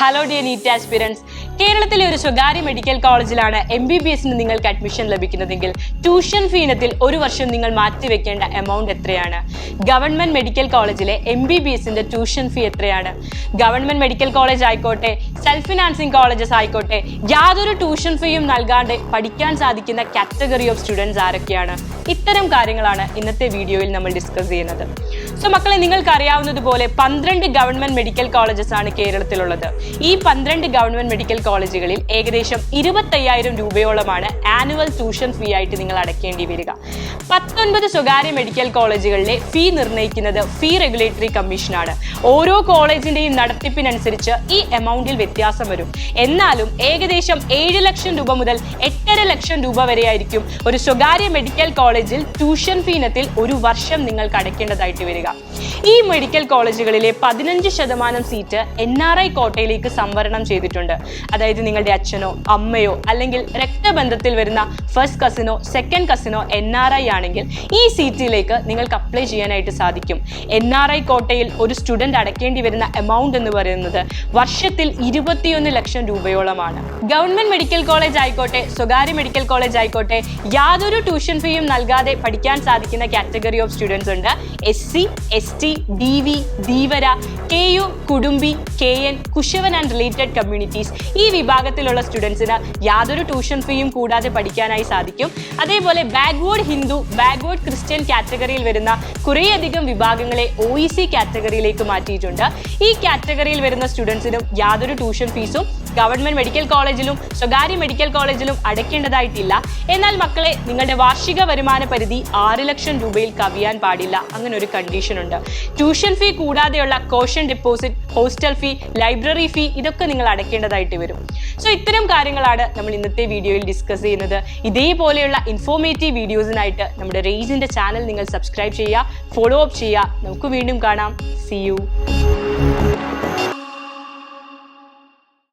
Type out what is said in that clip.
Hello dear NEET aspirants. കേരളത്തിലെ ഒരു സ്വകാര്യ മെഡിക്കൽ കോളേജിലാണ് MBBSന് നിങ്ങൾക്ക് അഡ്മിഷൻ ലഭിക്കുന്നതെങ്കിൽ ട്യൂഷൻ ഫീ ഇനത്തിൽ ഒരു വർഷം നിങ്ങൾ മാറ്റിവെക്കേണ്ട എമൗണ്ട് എത്രയാണ്? ഗവൺമെന്റ് മെഡിക്കൽ കോളേജിലെ MBBSന്റെ ട്യൂഷൻ ഫീ എത്രയാണ്? ഗവൺമെന്റ് മെഡിക്കൽ കോളേജ് ആയിക്കോട്ടെ, സെൽഫ് ഫിനാൻസിങ് കോളേജസ് ആയിക്കോട്ടെ, യാതൊരു ട്യൂഷൻ ഫീയും നൽകാണ്ട് പഠിക്കാൻ സാധിക്കുന്ന കാറ്റഗറി ഓഫ് സ്റ്റുഡൻസ് ആരൊക്കെയാണ്? ഇത്തരം കാര്യങ്ങളാണ് ഇന്നത്തെ വീഡിയോയിൽ നമ്മൾ ഡിസ്കസ് ചെയ്യുന്നത്. സോ മക്കളെ, നിങ്ങൾക്ക് അറിയാവുന്നതുപോലെ 12 ഗവൺമെന്റ് മെഡിക്കൽ കോളേജസ് ആണ് കേരളത്തിലുള്ളത്. ഈ 12 ഗവൺമെന്റ് മെഡിക്കൽ കോളേജുകളിൽ ഏകദേശം 25,000 രൂപയോളമാണ് ആനുവൽ ട്യൂഷൻ ഫീ ആയിട്ട് നിങ്ങൾ അടയ്ക്കേണ്ടി വരിക. 19 സ്വകാര്യ മെഡിക്കൽ കോളേജുകളിലെ ഫീ നിർണ്ണയിക്കുന്നത് ഫീ റെഗുലേറ്ററി കമ്മീഷനാണ്. ഓരോ കോളേജിന്റെയും നടത്തിപ്പിനനുസരിച്ച് ഈ എമൗണ്ടിൽ വ്യത്യാസം വരും. എന്നാലും ഏകദേശം 7 ലക്ഷം രൂപ മുതൽ 8.5 ലക്ഷം രൂപ വരെയായിരിക്കും ഒരു സ്വകാര്യ മെഡിക്കൽ കോളേജിൽ ട്യൂഷൻ ഫീ ഇനത്തിൽ ഒരു വർഷം നിങ്ങൾക്ക് അടയ്ക്കേണ്ടതായിട്ട് വരിക. ഈ മെഡിക്കൽ കോളേജുകളിലെ 15% സീറ്റ് NRI കോട്ടയിലേക്ക് സംവരണം ചെയ്തിട്ടുണ്ട്. അതായത് നിങ്ങളുടെ അച്ഛനോ അമ്മയോ അല്ലെങ്കിൽ രക്തബന്ധത്തിൽ വരുന്ന ഫസ്റ്റ് കസിനോ സെക്കൻഡ് കസിനോ NRI ആണെങ്കിൽ ഈ സീറ്റിലേക്ക് നിങ്ങൾക്ക് അപ്ലൈ ചെയ്യാനായിട്ട് സാധിക്കും. NRI കോട്ടയിൽ ഒരു സ്റ്റുഡന്റ് അടയ്ക്കേണ്ടി വരുന്ന എമൗണ്ട് എന്ന് പറയുന്നത് വർഷത്തിൽ 21 ലക്ഷം രൂപയോളമാണ്. ഗവൺമെന്റ് മെഡിക്കൽ കോളേജ് ആയിക്കോട്ടെ, സ്വകാര്യ മെഡിക്കൽ കോളേജ് ആയിക്കോട്ടെ, യാതൊരു ട്യൂഷൻ ഫീയും നൽകാതെ പഠിക്കാൻ സാധിക്കുന്ന കാറ്റഗറി ഓഫ് സ്റ്റുഡൻസ് ഉണ്ട്. SC, ST, DV, Dheevara, KU, Kudumbi, KN, Kushavan and related communities, ഈ വിഭാഗത്തിലുള്ള സ്റ്റുഡൻസിന് യാതൊരു ട്യൂഷൻ ഫീയും കൂടാതെ പഠിക്കാനായി സാധിക്കും. അതേപോലെ ബാക്ക്വേർഡ് ഹിന്ദു, ബാക്ക്വേർഡ് ക്രിസ്ത്യൻ കാറ്റഗറിയിൽ വരുന്ന കുറേയധികം വിഭാഗങ്ങളെ OEC കാറ്റഗറിയിലേക്ക് മാറ്റിയിട്ടുണ്ട്. ഈ കാറ്റഗറിയിൽ വരുന്ന സ്റ്റുഡൻസിനും യാതൊരു ട്യൂഷൻ ഫീസും ഗവൺമെന്റ് മെഡിക്കൽ കോളേജിലും സ്വകാര്യ മെഡിക്കൽ കോളേജിലും അടയ്ക്കേണ്ടതായിട്ടില്ല. എന്നാൽ മക്കളെ, നിങ്ങളുടെ വാർഷിക വരുമാന പരിധി 6 ലക്ഷം രൂപയിൽ കവിയാൻ പാടില്ല. അങ്ങനെ ഒരു കണ്ടീഷൻ ഉണ്ട്. ട്യൂഷൻ ഫീ കൂടാതെയുള്ള caution deposit, hostel fee, library fee, ഇതൊക്കെ നിങ്ങൾ അടയ്ക്കേണ്ടതായിട്ട് വരും. സോ ഇത്തരം കാര്യങ്ങളാണ് നമ്മൾ ഇന്നത്തെ വീഡിയോയിൽ ഡിസ്കസ് ചെയ്യുന്നത്. ഇതേപോലെയുള്ള ഇൻഫോർമേറ്റീവ് വീഡിയോസിനായിട്ട് നമ്മുടെ റേസിന്റെ ചാനൽ നിങ്ങൾ സബ്സ്ക്രൈബ് ചെയ്യുക, ഫോളോ അപ്പ് ചെയ്യുക. നമുക്ക് വീണ്ടും കാണാം. See you.